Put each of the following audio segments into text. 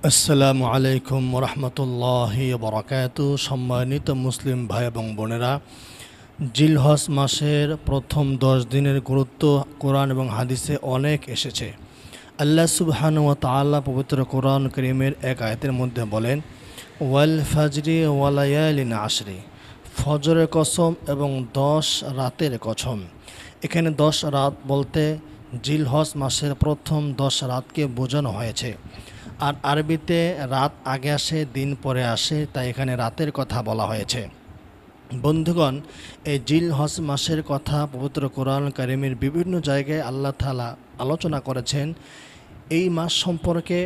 আসসালামু আলাইকুম রহমতুল্লাহি বরকাতু। সম্মানিত মুসলিম ভাই এবং বোনেরা, জিলহজ মাসের প্রথম 10 দিনের গুরুত্ব কোরআন এবং হাদিসে অনেক এসেছে। আল্লাহ সুবহানাহু ওয়া তাআলা পবিত্র কোরআন কারীমের এক আয়াতের মধ্যে বলেন, ওয়াল ফাজরি ওয়ালায়ালিন আশরি, ফজরের কসম এবং 10 রাতের কসম। এখানে 10 রাত বলতে জিলহজ মাসের প্রথম 10 রাতকে বোঝানো হয়েছে। আর আরবিতে রাত আগে আসে, দিন পরে আসে, তাই এখানে রাতের কথা বলা হয়েছে। বন্ধুগণ, এই জিলহজ মাসের কথা পবিত্র কোরআন কারীমের বিভিন্ন জায়গায় আল্লাহ তাআলা আলোচনা করেছেন। এই মাস সম্পর্কে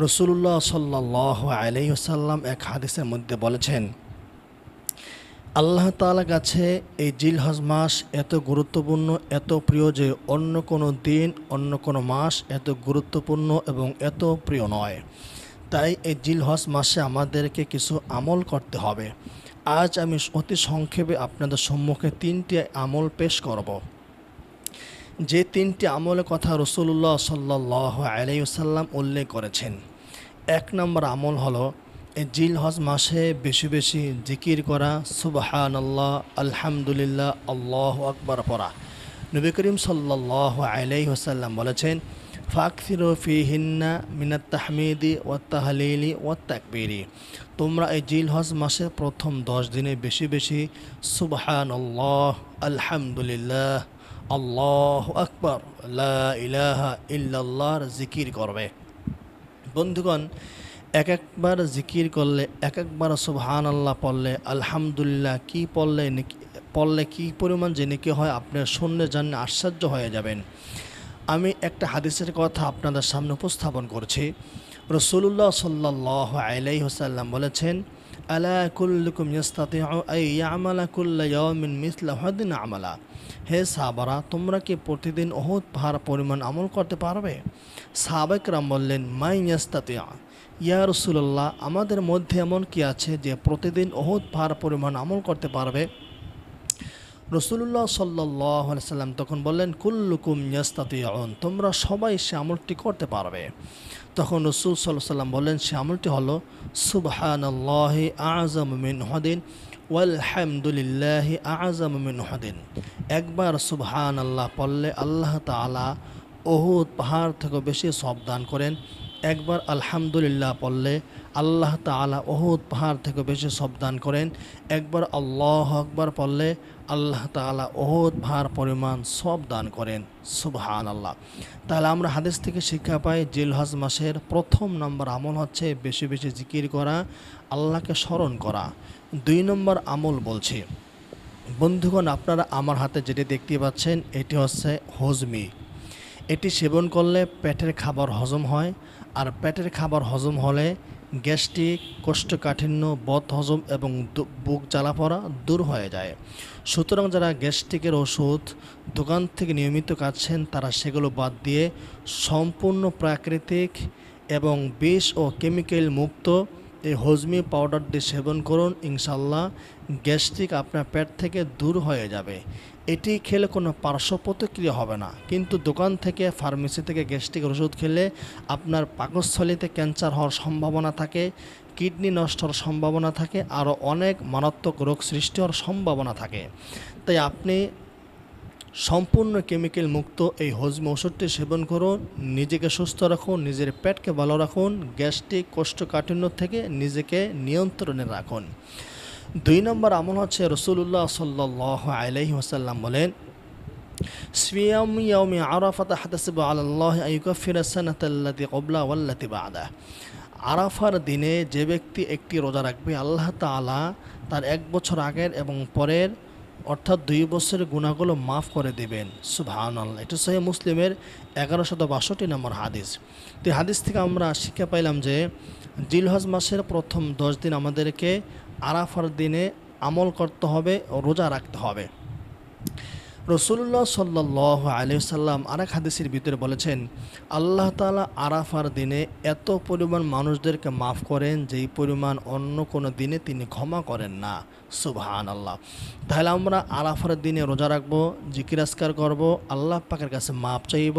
রাসূলুল্লাহ সাল্লাল্লাহু আলাইহি ওয়াসাল্লাম এক হাদিসের মধ্যে বলেছেন, আল্লাহ তাআলার কাছে এই জিলহজ মাস এত গুরুত্বপূর্ণ, এত প্রিয় যে অন্য কোনো দিন, অন্য কোনো মাস এত গুরুত্বপূর্ণ এবং এত প্রিয় নয়। তাই এই জিলহজ মাসে আমাদেরকে কিছু আমল করতে হবে। আজ আমি অতি সংক্ষেপে আপনাদের সম্মুখে 3টি আমল পেশ করব। যে 3টি আমলের কথা রাসূলুল্লাহ সাল্লাল্লাহু আলাইহি ওয়াসাল্লাম উল্লেখ করেছেন। 1 নম্বর আমল হলো এই জিলহজ মাসে বেশি বেশি জিকির করা, সুবহানাল্লাহ, আলহামদুলিল্লাহ, আল্লাহু আকবার পড়া। নবী করিম সাল্লাল্লাহু আলাইহি ওয়াসাল্লাম বলেছেন, ফাকসিরু ফিহিন্না মিনাত তাহমিদি ওয়াত তাহলিলি ওয়াত তাকবীরি, তোমরা এই জিলহজ মাসের প্রথম 10 দিনে বেশি বেশি সুবহানাল্লাহ, আলহামদুলিল্লাহ, আল্লাহু আকবার, লা ইলাহা ইল্লাল্লাহর জিকির করবে। বন্ধুগণ, এক একবার জিকির করলে, এক একবার সুবহানাল্লাহ পড়লে, আলহামদুলিল্লাহ কি পড়লে কি পরিমাণ যে নেকি হয়, আপনার শুনলে জানলে আশ্চর্য হয়ে যাবেন। আমি একটা হাদিসের কথা আপনাদের সামনে উপস্থাপন করছি। রাসূলুল্লাহ সাল্লাল্লাহু আলাইহি ওয়াসাল্লাম বলেছেন, আলা কুল্লুকুম ইয়াস্তাতিউ আন ইয়ামালা কুল্লা ইয়াউমিন মিসলা উহুদিন আমালা, হে সাহাবারা, তোমরা কি প্রতিদিন উহুদ পাহাড় পরিমাণ আমল করতে পারবে? সাহাবায়ে কেরাম বললেন, মাই ইয়াস্তাতিউ, ইয়া রাসূলুল্লাহ, আমাদের মধ্যে এমন কি আছে যে প্রতিদিন উহুদ পাহাড় পরিমাণ আমল করতে পারবে? রাসূলুল্লাহ সাল্লাল্লাহু আলাইহি সাল্লাম তখন বললেন, কুল্লুকুম ইয়াস্তাতিউন, তোমরা সবাই সে আমলটি করতে পারবে। তখন রাসূল সাল্লাল্লাহু আলাইহি সাল্লাম বললেন, সে আমলটি হলো সুবহানাল্লাহি আ'যামু মিন উহুদিন ওয়ালহামদুলিল্লাহি আ'যামু মিন উহুদিন। একবার সুবহানাল্লাহ পড়লে আল্লাহ তাআলা উহুদ পাহাড় থেকে বেশি সওয়াব দান করেন। একবার আলহামদুলিল্লাহ পড়লে আল্লাহ তাআলা উহুদ পাহাড় থেকে বেশি সওয়াব দান করেন। একবার আল্লাহু আকবার পড়লে আল্লাহ তাআলা উহুদ পাহাড় পরিমাণ সওয়াব দান করেন। সুবহানাল্লাহ। তাহলে আমরা হাদিস থেকে শিক্ষা পাই, জিলহজ মাসের প্রথম নম্বর আমল হচ্ছে বেশি বেশি জিকির করা, আল্লাহকে স্মরণ করা। 2 নম্বর আমল বলছি। বন্ধুগণ, আপনারা আমার হাতে যেটি দেখতে পাচ্ছেন, এটি হচ্ছে হজমি। এটি সেবন করলে পেটের খাবার হজম হয়, আর পেটের খাবার হজম হলে গ্যাস্ট্রিক, কোষ্ঠকাঠিন্য, বদহজম এবং বুক জ্বালা পড়া দূর হয়ে যায়। সুতরাং যারা গ্যাস্ট্রিকের ওষুধ দোকান থেকে নিয়মিত খাচ্ছেন, তারা সেগুলো বাদ দিয়ে সম্পূর্ণ প্রাকৃতিক এবং বিষ ও কেমিক্যাল মুক্ত এই হজমি পাউডার দিয়ে সেবন করুন। ইনশাল্লাহ গ্যাস্ট্রিক আপনার পেট থেকে দূর হয়ে যাবে। এটি খেলে কোনো পার্শ্ব প্রতিক্রিয়া হবে না, কিন্তু দোকান থেকে, ফার্মেসি থেকে গ্যাস্ট্রিকের ওষুধ খেলে আপনার পাকস্থলীতে ক্যান্সার হওয়ার সম্ভাবনা থাকে, কিডনি নষ্ট হওয়ার সম্ভাবনা থাকে, আরও অনেক মারাত্মক রোগ সৃষ্টি হওয়ার সম্ভাবনা থাকে। তাই আপনি সম্পূর্ণ কেমিক্যাল মুক্ত এই হজমি ওষুধটি সেবন করুন। নিজেকে সুস্থ রাখুন, নিজের পেটকে ভালো রাখুন, গ্যাস্ট্রিক, কোষ্ঠকাঠিন্য থেকে নিজেকে নিয়ন্ত্রণে রাখুন। 2 নম্বর আমল হচ্ছে, রাসূলুল্লাহ সাল্লাল্লাহু আলাইহি ওয়াসাল্লাম বলেন, সিয়ামু ইয়াউমি আরাফাত তাহতাসিবু আলাল্লাহি আন ইউকাফিরা সানাতাল্লাতী ক্বাবলা ওয়াল্লাতী বা'দা। আরাফার দিনে যে ব্যক্তি একটি রোজা রাখবে, আল্লাহ তাআলা তার 1 বছর আগের এবং পরের অর্থাৎ 2 বছরের গুনাহগুলো মাফ করে দেবেন। সুবহানাল্লাহ। এটা সহিহ মুসলিমের 1162 নম্বর হাদিস। তো এই হাদিস থেকে আমরা শিক্ষা পাইলাম যে জিলহজ মাসের প্রথম 10 দিন আমাদেরকে আরাফার দিনে আমল করতে হবে, রোজা রাখতে হবে। রাসূলুল্লাহ সাল্লাল্লাহু আলাইহি ওয়াসাল্লাম আরেক হাদিসের ভিতরে বলেছেন, আল্লাহ তাআলা আরাফার দিনে এত পরিমাণ মানুষদেরকে মাফ করেন যেই পরিমাণ অন্য কোনো দিনে তিনি ক্ষমা করেন না। সুবহানাল্লাহ। তাহলে আমরা আরাফার দিনে রোজা রাখবো, জিকির আজকার করব, আল্লাহ পাকের কাছে মাফ চাইব,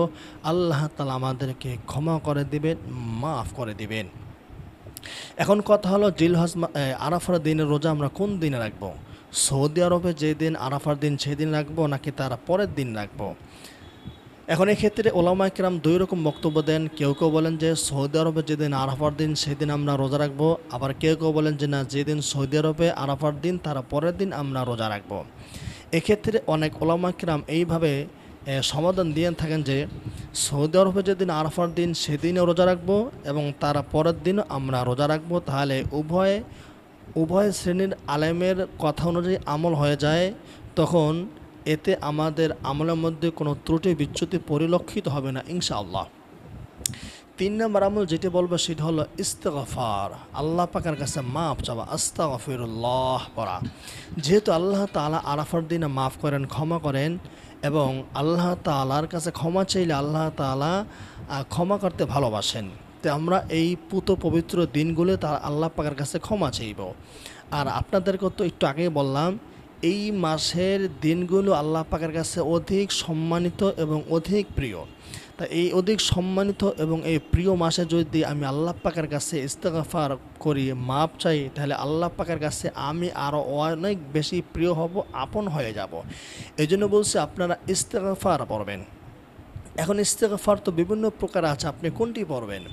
আল্লাহ তাআলা আমাদেরকে ক্ষমা করে দিবেন, মাফ করে দিবেন। এখন কথা হলো জিলহজ আরাফার দিনের রোজা আমরা কোন দিনে রাখবো? সৌদি আরবে যেদিন আরাফার দিন সেদিন রাখবো নাকি তার পরের দিন রাখবো? এখন এক্ষেত্রে ওলামা কিরাম দুই রকম বক্তব্য দেন। কেউ কেউ বলেন যে সৌদি আরবে যেদিন আরাফার দিন সেদিন আমরা রোজা রাখবো, আবার কেউ কেউ বলেন যে না, যেদিন সৌদি আরবে আরাফার দিন তার পরের দিন আমরা রোজা রাখবো। এক্ষেত্রে অনেক ওলামা কিরাম এইভাবে সমাধান দিয়ে থাকেন যে সৌদি আরবে যেদিন আরাফার দিন সেদিনও রোজা রাখবো এবং তার পরের দিনও আমরা রোজা রাখবো। তাহলে উভয় শ্রেণীর আলেমের কথা অনুযায়ী আমল হয়ে যায়, তখন এতে আমাদের আমলের মধ্যে কোনো ত্রুটি বিচ্যুতি পরিলক্ষিত হবে না ইনশাআল্লাহ। 3 নম্বর আমল যেটি বলবো সেটা হলো ইস্তেগফার, আল্লাহ পাকের কাছে মাফ চাওয়া, আস্তাগফিরুল্লাহ পড়া। যেহেতু আল্লাহ তাআলা আরাফার দিনে মাফ করেন, ক্ষমা করেন, এবং আল্লাহ তাআলার কাছে ক্ষমা চাইলে আল্লাহ তাআলা ক্ষমা করতে ভালোবাসেন। তো আমরা এই পবিত্র দিনগুলো তার আল্লাহ পাকের কাছে ক্ষমা চাইব। আর আপনাদেরকে তো একটু আগেই বললাম, এই মাসের দিনগুলো আল্লাহ পাকের কাছে অধিক সম্মানিত এবং অধিক প্রিয়। তা এই অধিক সম্মানিত এবং এই প্রিয় মাসে যদি আমি আল্লাহ পাকের কাছে ইস্তেগফার করি, মাপ চাই, তাহলে আল্লাহ পাকের কাছে আমি আরও অনেক বেশি প্রিয় হব, আপন হয়ে যাব। এই জন্য বলছি আপনারা ইস্তেগফার পড়বেন। এখন ইস্তেগফার তো বিভিন্ন প্রকার আছে, আপনি কোনটি পড়বেন?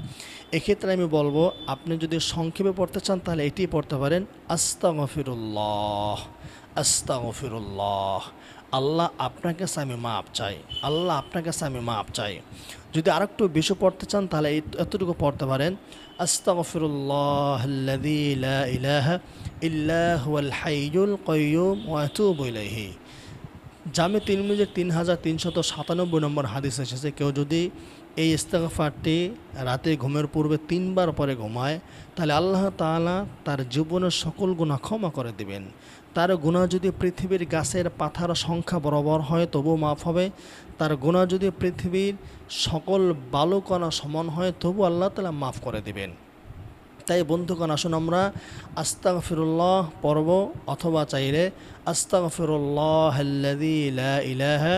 এক্ষেত্রে আমি বলবো, আপনি যদি সংক্ষেপে পড়তে চান তাহলে এটি পড়তে পারেন, আস্তাগফিরুল্লাহ, আস্তাগফিরুল্লাহ, আল্লাহ আপনার কাছে আমি মাপ চাই, আল্লাহ আপনার কাছে আমি মাপ চাই। যদি আরেকটু বেশি পড়তে চান তাহলে এতটুকু পড়তে পারেন, আস্তাগফিরুল্লাহাল্লাযী লা ইলাহা ইল্লা হুয়াল হাইয়ুল কাইয়্যুম ওয়া আতুবু ইলাইহি। জামে তিরমিজির 3397 নম্বর হাদিস এসেছে, কেউ যদি এই ইস্তেগফারটি রাতে ঘুমের পূর্বে 3 বার পরে ঘুমায়, তাহলে আল্লাহ তাআলা তার জীবনের সকল গুনাহ ক্ষমা করে দিবেন। তার গুনাহ যদি পৃথিবীর গাছের পাতার সংখ্যা বরাবর হয় তবুও মাফ হবে। তার গুনাহ যদি পৃথিবীর সকল বালুকণা সমান হয় তবু আল্লাহ তাআলা মাফ করে দিবেন। তাই বন্ধুগণ, আসুন আমরা আস্তাগফিরুল্লাহ পড়ব, অথবা চাইলে আস্তাগফিরুল্লাহাল্লাযী লা ইলাহা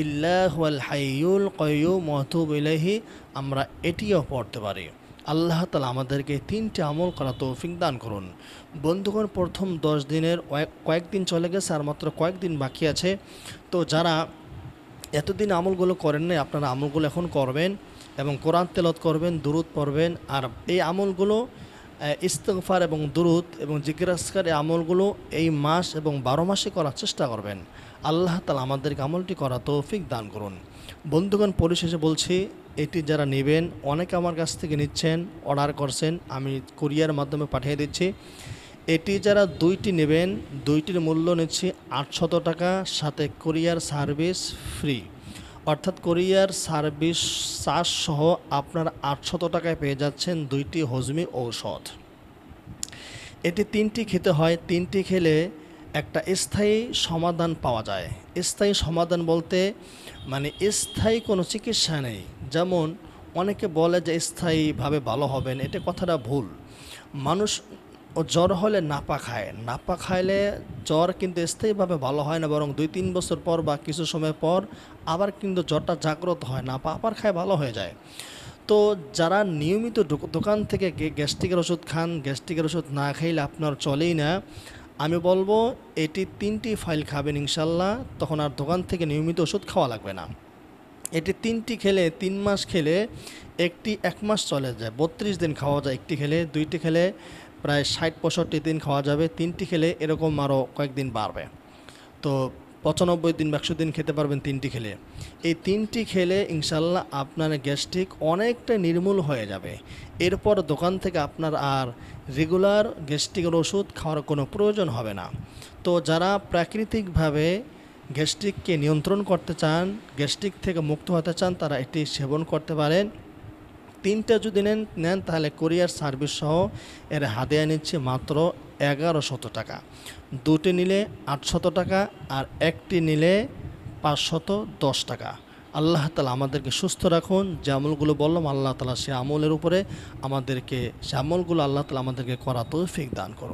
ইল্লা হুয়াল হাইয়ুল কাইয়্যুম ওয়া আতুবু ইলাইহি, আমরা এটিও পড়তে পারি। আল্লাহ তাআলা আমাদেরকে 3টি আমল করা তৌফিক দান করুন। বন্ধুগণ, প্রথম 10 দিনের কয়েকদিন চলে গেছে, আর মাত্র কয়েকদিন বাকি আছে। তো যারা এতদিন আমলগুলো করেন নাই, আপনারা আমলগুলো এখন করবেন এবং কোরআন তেলাওয়াত করবেন, দুরূদ পড়বেন। আর এই আমলগুলো ইস্তিগফার এবং দুরূদ এবং জিকির আজকার, এই আমলগুলো এই মাস এবং 12 মাসে করার চেষ্টা করবেন। আল্লাহ তাআলা আমাদেরকে আমলটি করা তৌফিক দান করুন। বন্ধুগণ, পরিশেষে বলছি, এটি যারা নেবেন, অনেকে আমার কাছ থেকে নিচ্ছেন, অর্ডার করছেন, আমি কুরিয়ার মাধ্যমে পাঠিয়ে দিচ্ছি। এটি যারা 2টি নেবেন, 2টির মূল্য নিচ্ছি 800 টাকা, সাথে কুরিয়ার সার্ভিস ফ্রি। অর্থাৎ কুরিয়ার সার্ভিস চার্জ সহ আপনার 800 টাকায় পেয়ে যাচ্ছেন 2টি হজমি ঔষধ। এটি 3টি খেতে হয়, 3টি খেলে একটা স্থায়ী সমাধান পাওয়া যায়। স্থায়ী সমাধান বলতে মানে স্থায়ী কোনো চিকিৎসা নেই। যেমন অনেকে বলে যে স্থায়ীভাবে ভালো হবেন, এটা কথাটা ভুল। মানুষ জ্বর হলে নাপা খায়, নাপা খাইলে জ্বর কিন্তু স্থায়ীভাবে ভালো হয় না, বরং 2-3 বছর পর বা কিছু সময় পর আবার কিন্তু জ্বরটা জাগ্রত হয়, নাপা আবার খায় ভালো হয়ে যায়। তো যারা নিয়মিত দোকান থেকে গ্যাস্ট্রিকের ওষুধ খান, গ্যাস্ট্রিকের ওষুধ না খাইলে আপনার চলেই না, আমি বলবো এটি 3টি ফাইল খাবেন ইনশাল্লাহ, তখন আর দোকান থেকে নিয়মিত ওষুধ খাওয়া লাগবে না। এটি 3টি খেলে 3 মাস খেলে একটি 1 মাস চলে যায়, 32 দিন খাওয়া যায় একটি খেলে। 2টি খেলে প্রায় 60-65 দিন খাওয়া যাবে। 3টি খেলে এরকম আরও কয়েকদিন বাড়বে, তো 95 দিন 100 দিন খেতে পারবেন 3টি খেলে। এই 3টি খেলে ইনশাল্লাহ আপনার গ্যাস্ট্রিক অনেকটা নির্মূল হয়ে যাবে। এরপর দোকান থেকে আপনার আর রেগুলার গ্যাস্ট্রিকের ওষুধ খাওয়ার কোনো প্রয়োজন হবে না। তো যারা প্রাকৃতিকভাবে গ্যাস্ট্রিককে নিয়ন্ত্রণ করতে চান, গ্যাস্ট্রিক থেকে মুক্ত হতে চান, তারা এটি সেবন করতে পারেন। 3টা যদি নেন তাহলে কুরিয়ার সার্ভিস সহ এর হাদিয়া নিচ্ছে মাত্র 1100 টাকা। 2টি নিলে 800 টাকা, আর 1টি নিলে 510 টাকা। আল্লাহ তাআলা আমাদেরকে সুস্থ রাখুন। যে আমলগুলো বললাম, আল্লাহ তাআলা সে আমলের উপরে আমাদেরকে, সে আমলগুলো আল্লাহ তাআলা আমাদেরকে করা তৌফিক দান করুন।